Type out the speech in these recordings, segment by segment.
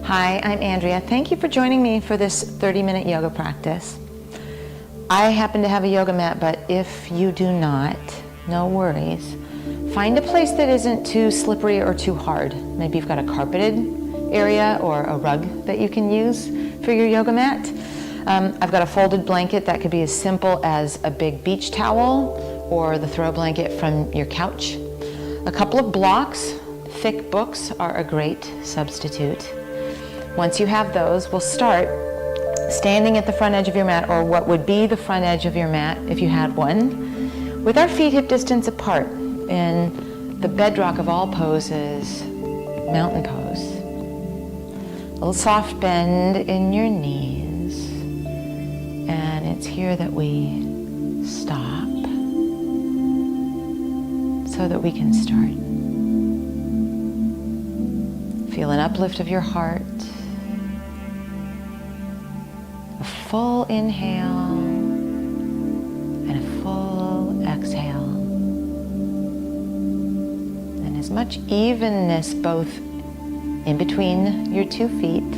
Hi, I'm Andrea. Thank you for joining me for this 30-minute yoga practice. I happen to have a yoga mat, but if you do not, no worries. Find a place that isn't too slippery or too hard. Maybe you've got a carpeted area or a rug that you can use for your yoga mat. I've got a folded blanket that could be as simple as a big beach towel or the throw blanket from your couch. A couple of blocks, thick books are a great substitute. Once you have those, we'll start standing at the front edge of your mat, or what would be the front edge of your mat if you had one, with our feet hip distance apart in the bedrock of all poses, mountain pose. A little soft bend in your knees, and it's here that we stop so that we can start. Feel an uplift of your heart, a full inhale and a full exhale, and as much evenness both in between your 2 feet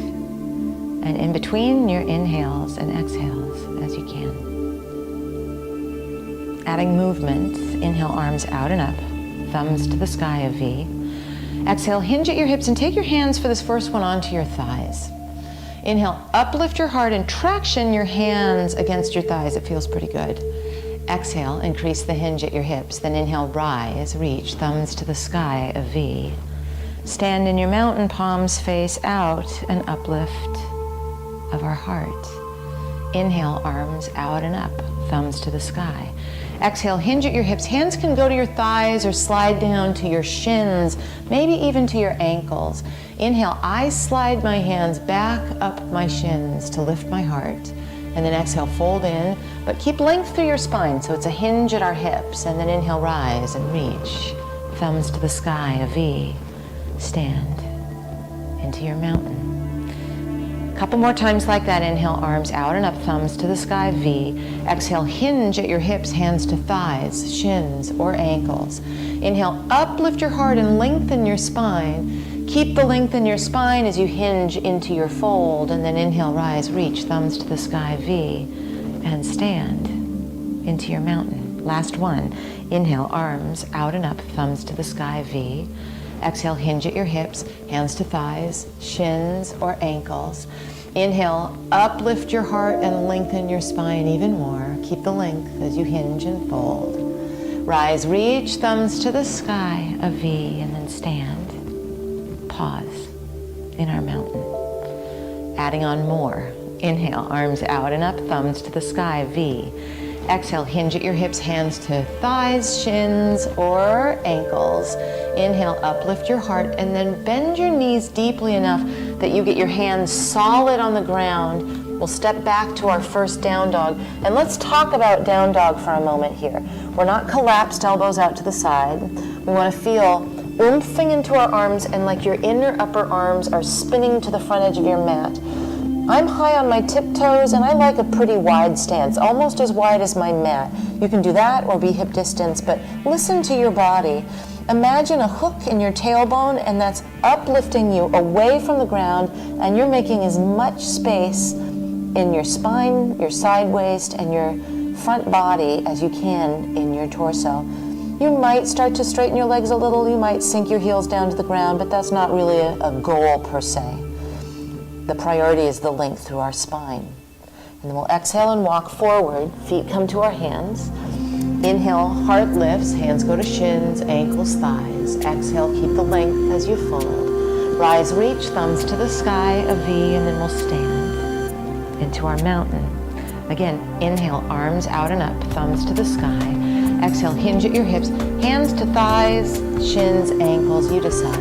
and in between your inhales and exhales as you can. Adding movement, inhale, arms out and up, thumbs to the sky, a V. Exhale, hinge at your hips and take your hands for this first one onto your thighs. Inhale, uplift your heart and traction your hands against your thighs. It feels pretty good. Exhale, increase the hinge at your hips. Then inhale, rise, reach, thumbs to the sky, a V. Stand in your mountain, palms face out, an uplift of our heart. Inhale, arms out and up, thumbs to the sky. Exhale, hinge at your hips. Hands can go to your thighs or slide down to your shins, maybe even to your ankles. Inhale, I slide my hands back up my shins to lift my heart. And then exhale, fold in, but keep length through your spine, so it's a hinge at our hips. And then inhale, rise and reach, thumbs to the sky, a V. Stand into your mountain. A couple more times like that. Inhale, arms out and up, thumbs to the sky, V. Exhale, hinge at your hips, hands to thighs, shins, or ankles. Inhale, uplift your heart and lengthen your spine. Keep the length in your spine as you hinge into your fold. And then inhale, rise, reach, thumbs to the sky, V. And stand into your mountain. Last one. Inhale, arms out and up, thumbs to the sky, V. Exhale, hinge at your hips, hands to thighs, shins, or ankles. Inhale, uplift your heart and lengthen your spine even more. Keep the length as you hinge and fold. Rise, reach, thumbs to the sky, a V, and then stand. Pause in our mountain. Adding on more. Inhale, arms out and up, thumbs to the sky, V. Exhale, hinge at your hips, hands to thighs, shins, or ankles. Inhale, uplift your heart, and then bend your knees deeply enough that you get your hands solid on the ground. We'll step back to our first down dog. And let's talk about down dog for a moment here. We're not collapsed, elbows out to the side. We want to feel oomping into our arms and like your inner upper arms are spinning to the front edge of your mat. I'm high on my tiptoes and I like a pretty wide stance, almost as wide as my mat. You can do that or be hip distance, but listen to your body. Imagine a hook in your tailbone, and that's uplifting you away from the ground, and you're making as much space in your spine, your side waist, and your front body as you can in your torso. You might start to straighten your legs a little, you might sink your heels down to the ground, but that's not really a goal per se. The priority is the length through our spine. And then we'll exhale and walk forward, feet come to our hands. Inhale, heart lifts, hands go to shins, ankles, thighs. Exhale, keep the length as you fold. Rise, reach, thumbs to the sky, a V, and then we'll stand into our mountain. Again, inhale, arms out and up, thumbs to the sky. Exhale, hinge at your hips, hands to thighs, shins, ankles, you decide.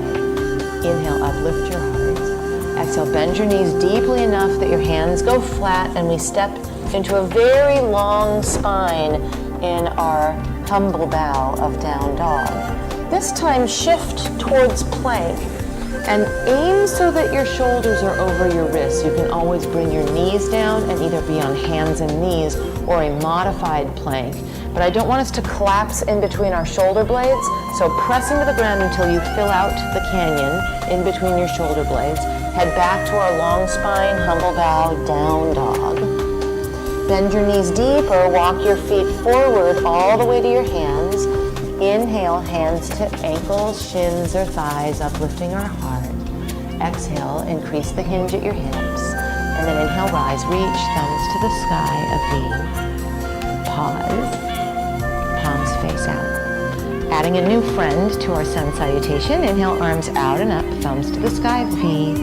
Inhale, uplift your heart. Exhale, bend your knees deeply enough that your hands go flat, and we step into a very long spine in our humble bow of down dog. This time shift towards plank. And aim so that your shoulders are over your wrists. You can always bring your knees down and either be on hands and knees or a modified plank. But I don't want us to collapse in between our shoulder blades, so press into the ground until you fill out the canyon in between your shoulder blades. Head back to our long spine, humble bow, down dog. Bend your knees deep or walk your feet forward all the way to your hands. Inhale, hands to ankles, shins, or thighs, uplifting our heart. Exhale, increase the hinge at your hips. And then inhale, rise, reach, thumbs to the sky, a V. Pause, palms face out. Adding a new friend to our sun salutation. Inhale, arms out and up, thumbs to the sky, V.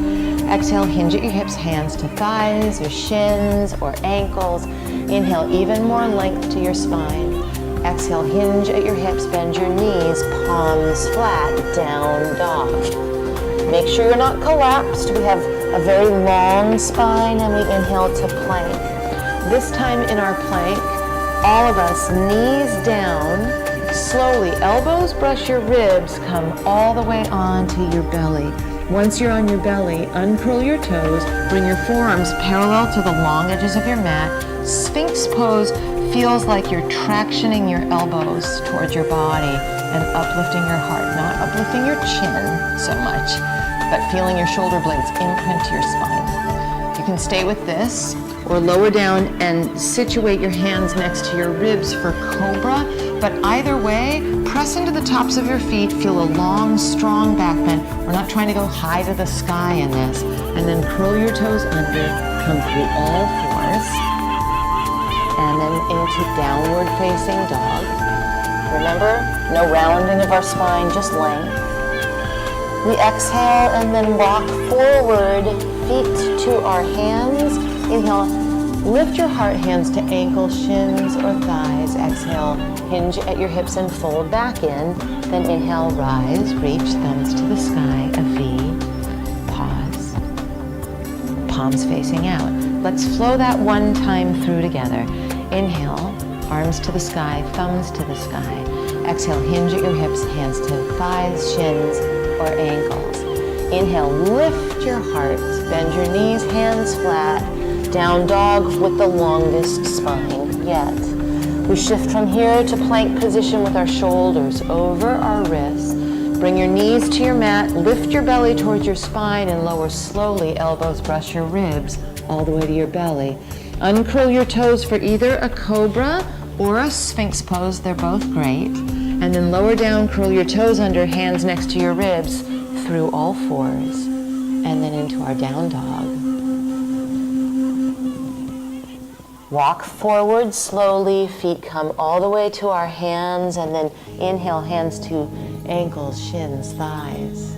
Exhale, hinge at your hips, hands to thighs, or shins, or ankles. Inhale, even more length to your spine. Exhale, hinge at your hips, bend your knees, palms flat, down dog. Make sure you're not collapsed. We have a very long spine, and we inhale to plank. This time in our plank, all of us, knees down, slowly, elbows brush your ribs, come all the way onto your belly. Once you're on your belly, uncurl your toes, bring your forearms parallel to the long edges of your mat. Sphinx pose feels like you're tractioning your elbows towards your body and uplifting your heart, not uplifting your chin so much, but feeling your shoulder blades imprint to your spine. You can stay with this or lower down and situate your hands next to your ribs for cobra, but either way, press into the tops of your feet, feel a long, strong back bend. We're not trying to go high to the sky in this. And then curl your toes under, come through all fours, and then into downward facing dog. Remember, no rounding of our spine, just length. We exhale and then walk forward, feet to our hands. Inhale, lift your heart, hands to ankles, shins, or thighs. Exhale, hinge at your hips and fold back in. Then inhale, rise, reach, thumbs to the sky, a V. Pause. Palms facing out. Let's flow that one time through together. Inhale, arms to the sky, thumbs to the sky. Exhale, hinge at your hips, hands to thighs, shins, or ankles. Inhale, lift your heart, bend your knees, hands flat, down dog with the longest spine yet. We shift from here to plank position with our shoulders over our wrists. Bring your knees to your mat, lift your belly towards your spine and lower slowly, elbows brush your ribs all the way to your belly. Uncurl your toes for either a cobra or a sphinx pose, they're both great. And then lower down, curl your toes under, hands next to your ribs through all fours. And then into our down dog. Walk forward slowly, feet come all the way to our hands, and then inhale, hands to ankles, shins, thighs.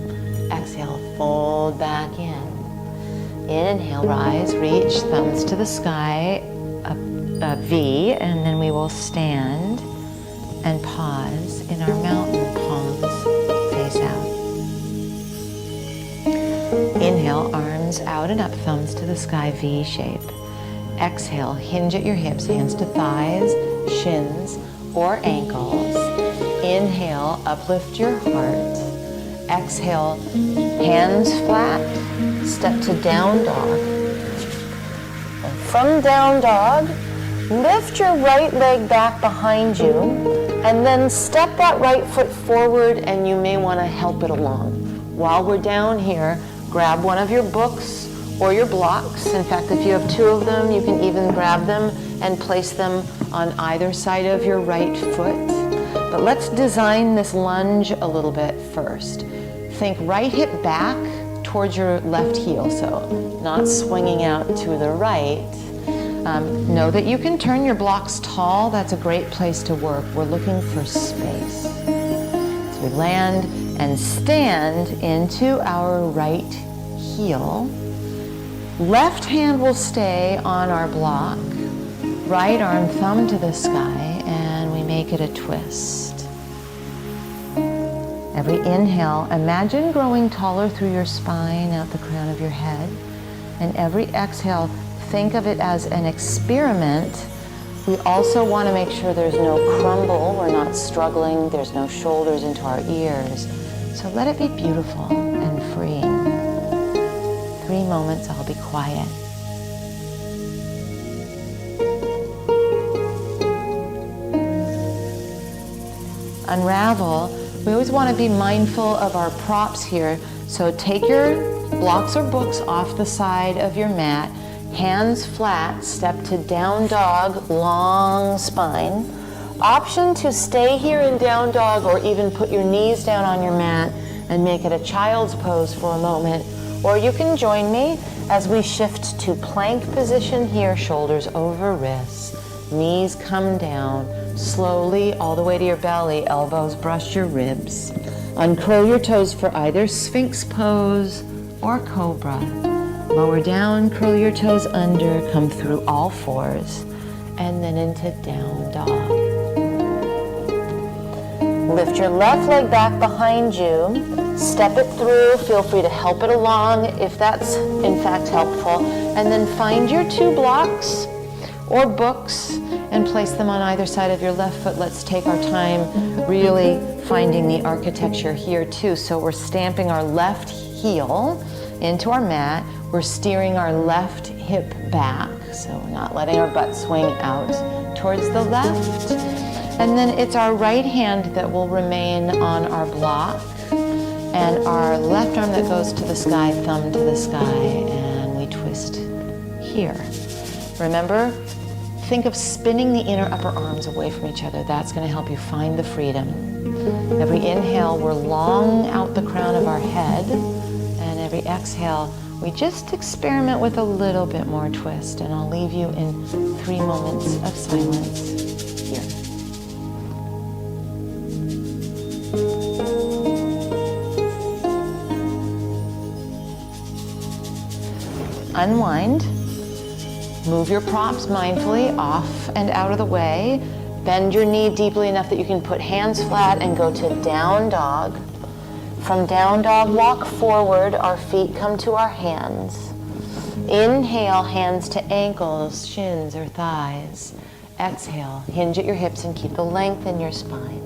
Exhale, fold back in. Inhale, rise, reach, thumbs to the sky, a V, and then we will stand and pause in our mountain, palms face out. Inhale, arms out and up, thumbs to the sky, V shape. Exhale, hinge at your hips, hands to thighs, shins, or ankles. Inhale, uplift your heart. Exhale, hands flat, step to down dog. And from down dog, lift your right leg back behind you, and then step that right foot forward, and you may want to help it along. While we're down here, grab one of your books or your blocks. In fact, if you have two of them, you can even grab them and place them on either side of your right foot. But let's design this lunge a little bit first. Think right hip back towards your left heel, so not swinging out to the right. Know that you can turn your blocks tall. That's a great place to work. We're looking for space. So we land and stand into our right heel. Left hand will stay on our block. Right arm, thumb to the sky, and we make it a twist. Every inhale, imagine growing taller through your spine, out the crown of your head. And every exhale, think of it as an experiment. We also want to make sure there's no crumble, we're not struggling, there's no shoulders into our ears. So let it be beautiful and freeing. 3 moments, I'll be quiet. Unravel. We always want to be mindful of our props here. So take your blocks or books off the side of your mat, hands flat, step to down dog, long spine. Option to stay here in down dog or even put your knees down on your mat and make it a child's pose for a moment. Or you can join me as we shift to plank position here, shoulders over wrists, knees come down, slowly all the way to your belly, elbows brush your ribs. Uncurl your toes for either Sphinx pose or Cobra. Lower down, curl your toes under, come through all fours, and then into down dog. Lift your left leg back behind you, step it through, feel free to help it along if that's in fact helpful, and then find your 2 blocks or books and place them on either side of your left foot. Let's take our time really finding the architecture here too. So we're stamping our left heel into our mat. We're steering our left hip back, so we're not letting our butt swing out towards the left. And then it's our right hand that will remain on our block, and our left arm that goes to the sky, thumb to the sky, and we twist here. Remember, think of spinning the inner upper arms away from each other. That's going to help you find the freedom. Every inhale, we're long out the crown of our head, and every exhale, we just experiment with a little bit more twist, and I'll leave you in 3 moments of silence here. Unwind. Move your props mindfully off and out of the way. Bend your knee deeply enough that you can put hands flat and go to down dog. From down dog, walk forward. Our feet come to our hands. Inhale, hands to ankles, shins, or thighs. Exhale, hinge at your hips and keep the length in your spine.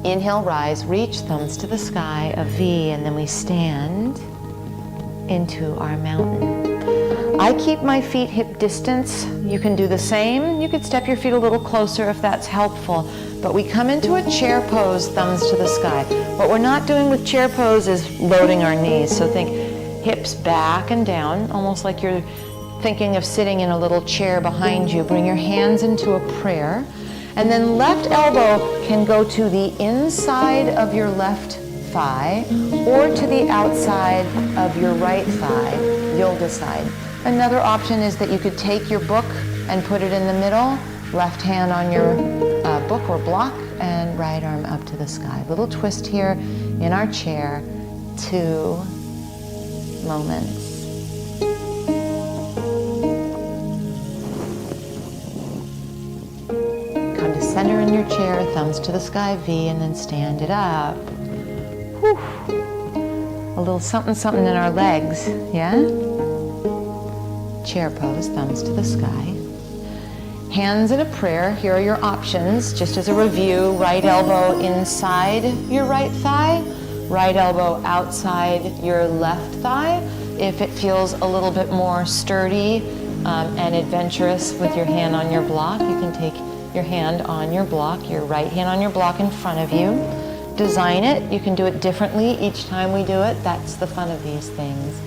Inhale, rise, reach, thumbs to the sky, a V, and then we stand into our mountain. I keep my feet hip distance. You can do the same. You could step your feet a little closer if that's helpful. But we come into a chair pose, thumbs to the sky. What we're not doing with chair pose is loading our knees. So think hips back and down, almost like you're thinking of sitting in a little chair behind you. Bring your hands into a prayer. And then left elbow can go to the inside of your left thigh or to the outside of your right thigh. You'll decide. Another option is that you could take your book and put it in the middle, left hand on your book or block, and right arm up to the sky. Little twist here in our chair, 2 moments. Come to center in your chair, thumbs to the sky, V, and then stand it up. Whew. A little something something in our legs, yeah? Chair pose, thumbs to the sky. Hands in a prayer. Here are your options. Just as a review, right elbow inside your right thigh, right elbow outside your left thigh. If it feels a little bit more sturdy and adventurous with your hand on your block, you can take your hand on your block, your right hand on your block in front of you. Design it. You can do it differently each time we do it. That's the fun of these things.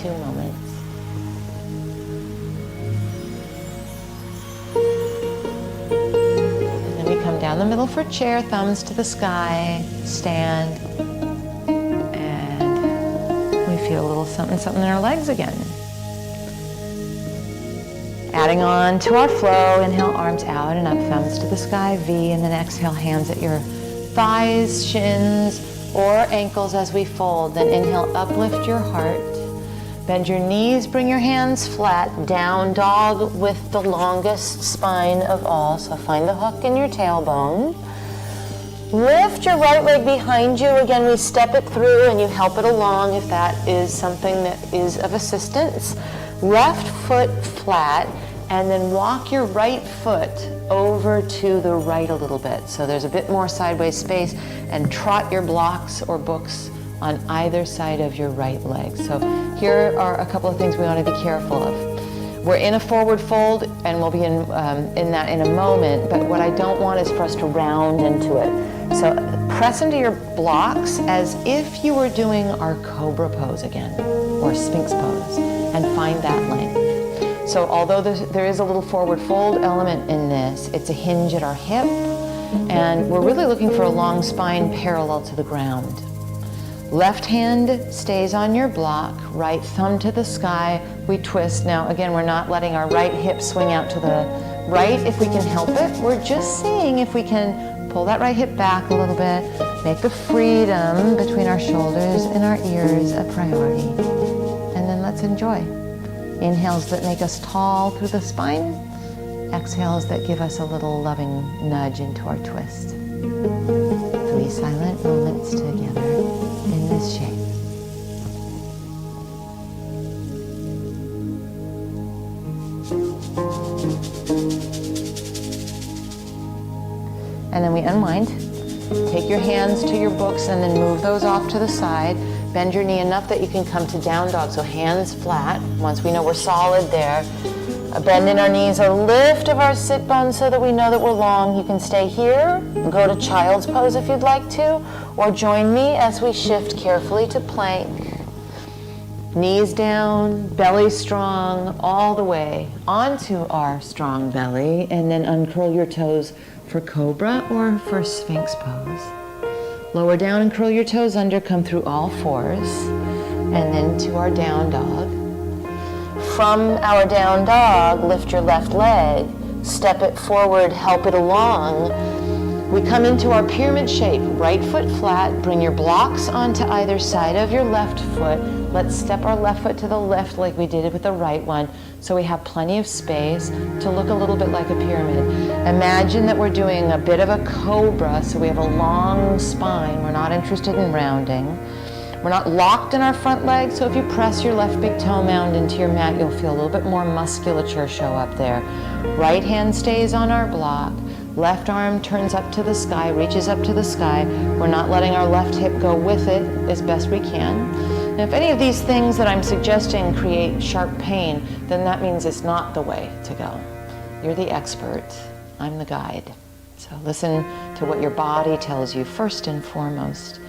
2 moments. Come down the middle for chair, thumbs to the sky, stand, and we feel a little something something in our legs again. Adding on to our flow, inhale, arms out and up, thumbs to the sky, V, and then exhale, hands at your thighs, shins, or ankles as we fold. Then inhale, uplift your heart. Bend your knees, bring your hands flat, down dog with the longest spine of all. So find the hook in your tailbone. Lift your right leg behind you. Again, we step it through and you help it along if that is something that is of assistance. Left foot flat, and then walk your right foot over to the right a little bit. So there's a bit more sideways space, and trot your blocks or books on either side of your right leg. So here are a couple of things we want to be careful of. We're in a forward fold, and we'll be in that in a moment, but what I don't want is for us to round into it. So press into your blocks as if you were doing our cobra pose again, or sphinx pose, and find that length. So although there is a little forward fold element in this, it's a hinge at our hip, and we're really looking for a long spine parallel to the ground. Left hand stays on your block, right thumb to the sky, we twist. Now again, we're not letting our right hip swing out to the right if we can help it. We're just seeing if we can pull that right hip back a little bit, make the freedom between our shoulders and our ears a priority. And then let's enjoy. Inhales that make us tall through the spine, exhales that give us a little loving nudge into our twist. 3 silent moments together in this shape. And then we unwind. Take your hands to your books and then move those off to the side. Bend your knee enough that you can come to down dog, so hands flat. Once we know we're solid there, a bend in our knees, a lift of our sit bones so that we know that we're long. You can stay here, go to child's pose if you'd like to, or join me as we shift carefully to plank. Knees down, belly strong, all the way onto our strong belly, and then uncurl your toes for cobra or for sphinx pose. Lower down and curl your toes under, come through all fours, and then to our down dog. From our down dog, lift your left leg, step it forward, help it along. We come into our pyramid shape, right foot flat, bring your blocks onto either side of your left foot. Let's step our left foot to the left like we did with the right one, so we have plenty of space to look a little bit like a pyramid. Imagine that we're doing a bit of a cobra, so we have a long spine. We're not interested in rounding. We're not locked in our front leg, so if you press your left big toe mound into your mat, you'll feel a little bit more musculature show up there. Right hand stays on our block. Left arm turns up to the sky, reaches up to the sky. We're not letting our left hip go with it as best we can. And if any of these things that I'm suggesting create sharp pain, then that means it's not the way to go. You're the expert, I'm the guide. So listen to what your body tells you first and foremost.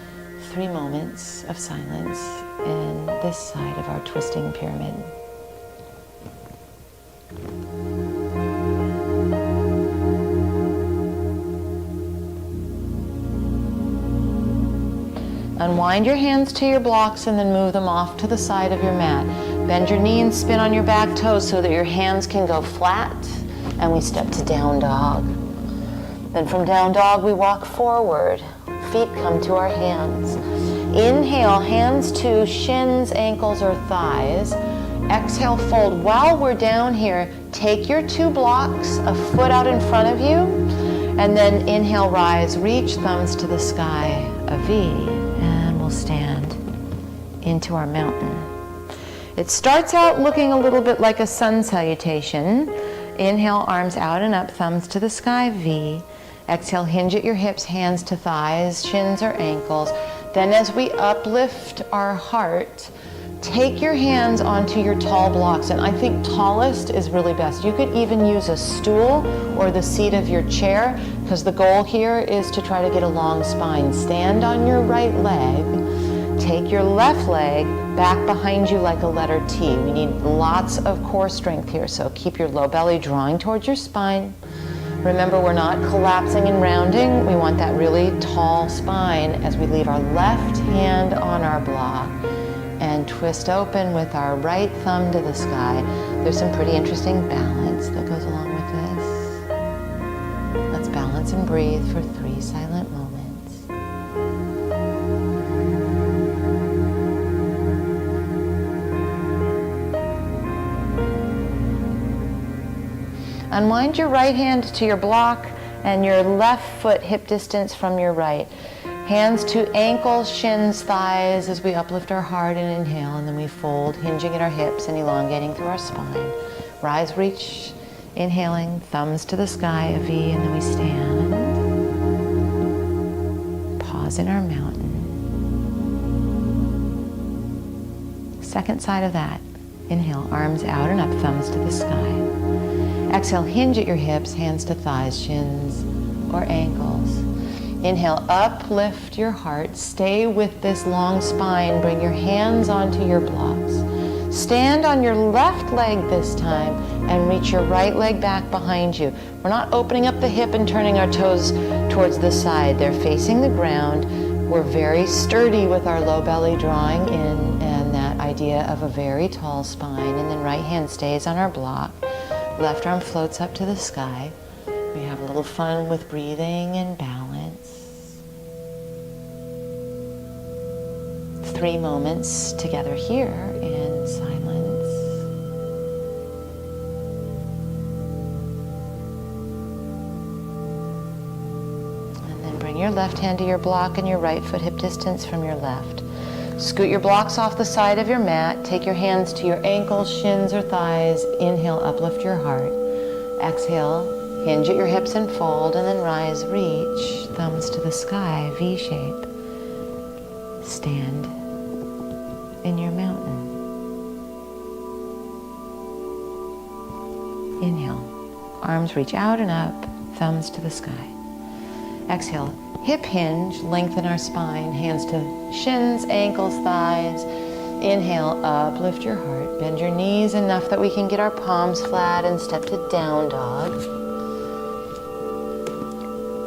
3 moments of silence in this side of our twisting pyramid. Unwind your hands to your blocks and then move them off to the side of your mat. Bend your knee and spin on your back toes so that your hands can go flat, and we step to down dog. Then from down dog we walk forward. Feet come to our hands. Inhale, hands to shins, ankles, or thighs. Exhale, fold. While we're down here, take your 2 blocks, a foot out in front of you, and then inhale, rise, reach thumbs to the sky, a V. Stand into our mountain. It starts out looking a little bit like a sun salutation. Inhale, arms out and up, thumbs to the sky, V. Exhale, hinge at your hips, hands to thighs, shins or ankles. Then as we uplift our heart, take your hands onto your tall blocks, and I think tallest is really best. You could even use a stool or the seat of your chair, because the goal here is to try to get a long spine. Stand on your right leg, take your left leg back behind you like a letter T. We need lots of core strength here, so keep your low belly drawing towards your spine. Remember, we're not collapsing and rounding. We want that really tall spine as we leave our left hand on our block and twist open with our right thumb to the sky. There's some pretty interesting balance that goes along with this. Let's balance and breathe for 3 silent moments. Unwind your right hand to your block and your left foot hip distance from your right. Hands to ankles, shins, thighs as we uplift our heart and inhale, and then we fold, hinging at our hips and elongating through our spine. Rise, reach, inhaling, thumbs to the sky, a V, and then we stand. Pause in our mountain. Second side of that. Inhale, arms out and up, thumbs to the sky. Exhale, hinge at your hips, hands to thighs, shins or ankles. Inhale, uplift your heart. Stay with this long spine. Bring your hands onto your blocks. Stand on your left leg this time and reach your right leg back behind you. We're not opening up the hip and turning our toes towards the side. They're facing the ground. We're very sturdy with our low belly drawing in, and that idea of a very tall spine. And then right hand stays on our block. Left arm floats up to the sky. We have a little fun with breathing and balance. 3 moments together here in silence. And then bring your left hand to your block and your right foot hip distance from your left. Scoot your blocks off the side of your mat. Take your hands to your ankles, shins, or thighs. Inhale, uplift your heart. Exhale, hinge at your hips and fold, and then rise, reach, thumbs to the sky, V shape. Stand in your mountain. Inhale, arms reach out and up, thumbs to the sky. Exhale, hip hinge, lengthen our spine, hands to shins, ankles, thighs. Inhale, uplift your heart, bend your knees enough that we can get our palms flat and step to down dog.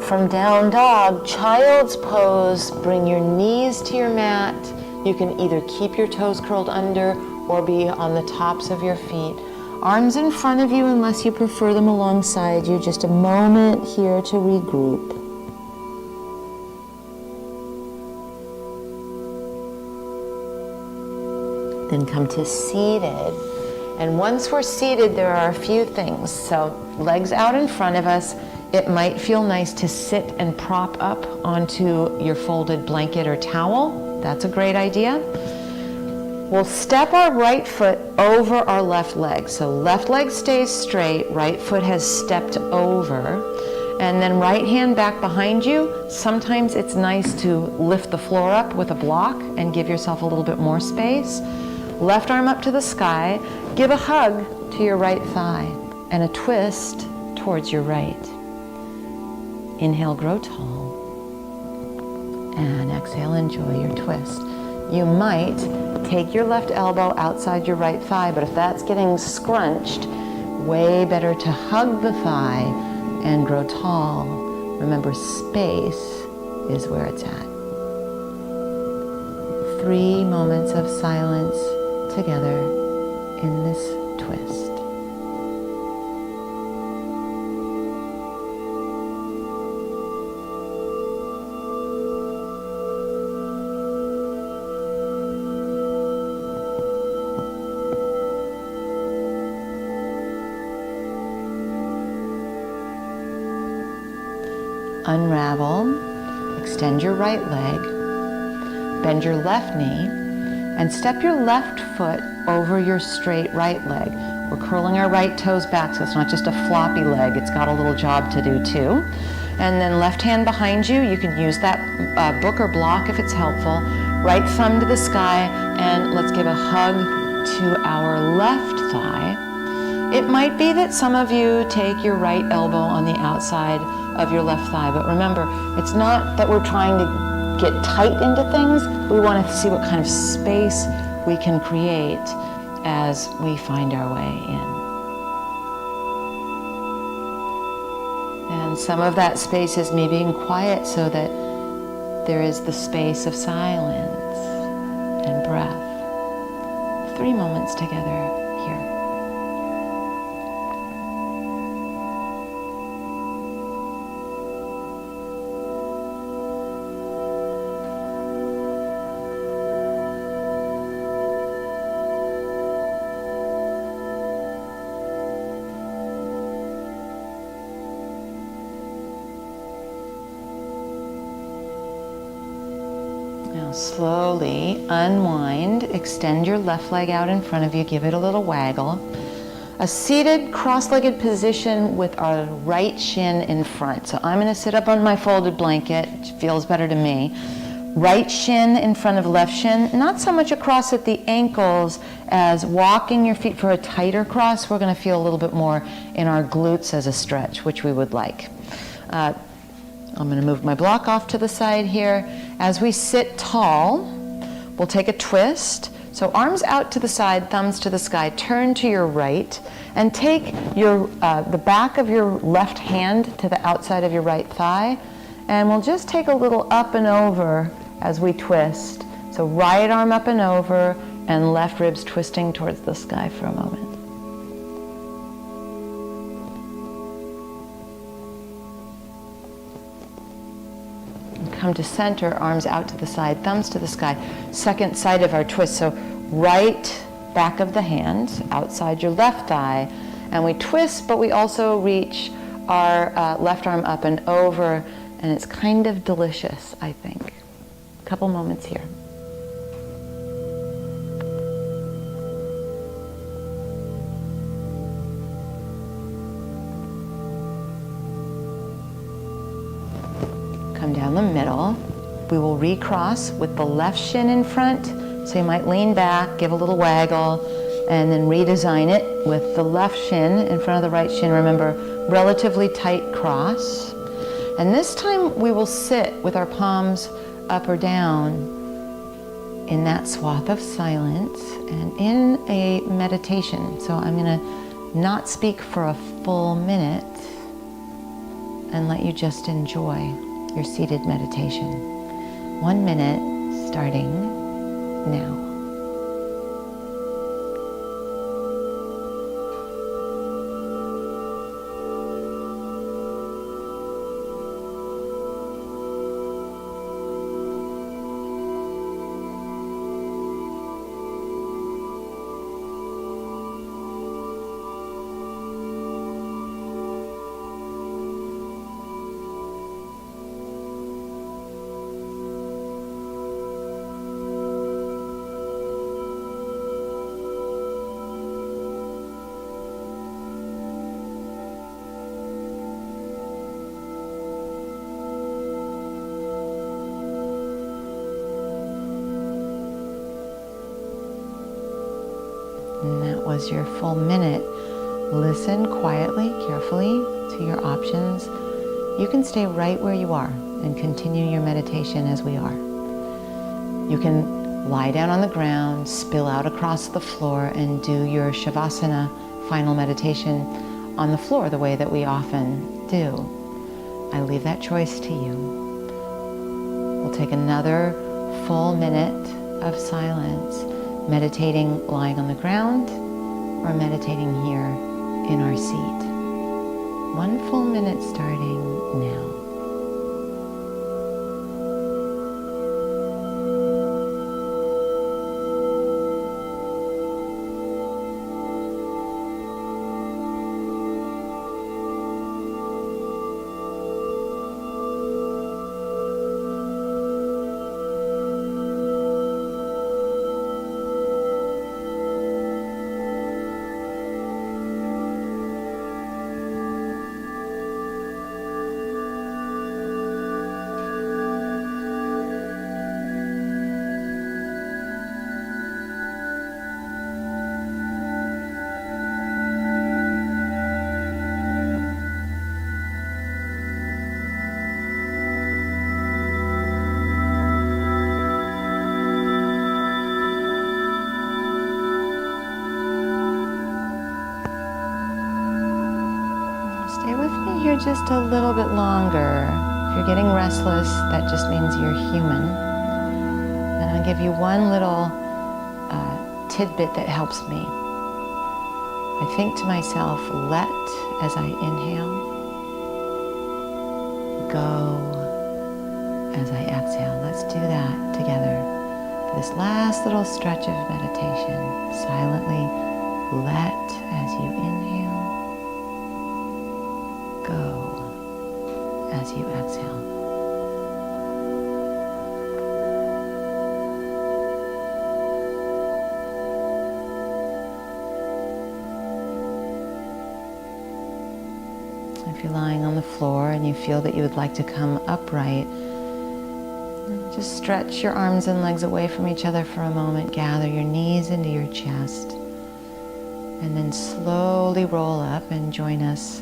From down dog, child's pose, bring your knees to your mat. You can either keep your toes curled under or be on the tops of your feet. Arms in front of you unless you prefer them alongside you. Just a moment here to regroup. Then come to seated. And once we're seated, there are a few things. So legs out in front of us. It might feel nice to sit and prop up onto your folded blanket or towel. That's a great idea. We'll step our right foot over our left leg. So left leg stays straight, right foot has stepped over. And then right hand back behind you. Sometimes it's nice to lift the floor up with a block and give yourself a little bit more space. Left arm up to the sky. Give a hug to your right thigh and a twist towards your right. Inhale, grow tall. And exhale, enjoy your twist. You might take your left elbow outside your right thigh, but if that's getting scrunched, way better to hug the thigh and grow tall. Remember, space is where it's at. 3 moments of silence together in this twist. Unravel, extend your right leg, bend your left knee, and step your left foot over your straight right leg. We're curling our right toes back, so it's not just a floppy leg, it's got a little job to do too. And then left hand behind you, you can use that book or block if it's helpful. Right thumb to the sky, and let's give a hug to our left thigh. It might be that some of you take your right elbow on the outside of your left thigh, but remember, it's not that we're trying to get tight into things. We want to see what kind of space we can create as we find our way in. And some of that space is me being quiet so that there is the space of silence and breath. 3 moments together here. Now slowly unwind, extend your left leg out in front of you, give it a little waggle. A seated cross-legged position with our right shin in front. So I'm going to sit up on my folded blanket, which feels better to me. Right shin in front of left shin, not so much across at the ankles as walking your feet for a tighter cross. We're going to feel a little bit more in our glutes as a stretch, which we would like. I'm going to move my block off to the side here. As we sit tall, we'll take a twist. So arms out to the side, thumbs to the sky, turn to your right, and take your the back of your left hand to the outside of your right thigh, and we'll just take a little up and over as we twist. So right arm up and over, and left ribs twisting towards the sky for a moment. Come to center, arms out to the side, thumbs to the sky. Second side of our twist, so right back of the hand, outside your left thigh, and we twist, but we also reach our left arm up and over, and it's kind of delicious, I think. A couple moments here. Come down the middle. We will recross with the left shin in front. So you might lean back, give a little waggle, and then redesign it with the left shin in front of the right shin. Remember, relatively tight cross. And this time we will sit with our palms up or down in that swath of silence and in a meditation. So I'm going to not speak for a full minute and let you just enjoy your seated meditation. 1 minute starting now. And that was your full minute. Listen quietly, carefully to your options. You can stay right where you are and continue your meditation as we are. You can lie down on the ground, spill out across the floor, and do your Shavasana final meditation on the floor the way that we often do. I leave that choice to you. We'll take another full minute of silence, meditating lying on the ground or meditating here in our seat. 1 full minute starting now. Here just a little bit longer. If you're getting restless, that just means you're human. And I'll give you one little tidbit that helps me. I think to myself, let as I inhale, go as I exhale. Let's do that together. For this last little stretch of meditation, silently let as you inhale, go as you exhale. If you're lying on the floor and you feel that you would like to come upright, Just stretch your arms and legs away from each other for a moment. Gather your knees into your chest. And then slowly roll up and join us,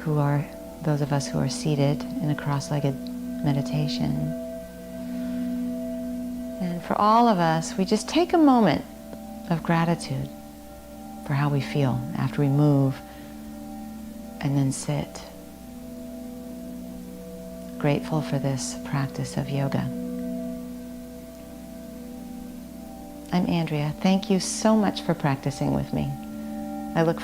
those of us who are seated in a cross-legged meditation. And for all of us, we just take a moment of gratitude for how we feel after we move and then sit. Grateful for this practice of yoga. I'm Andrea. Thank you so much for practicing with me. I look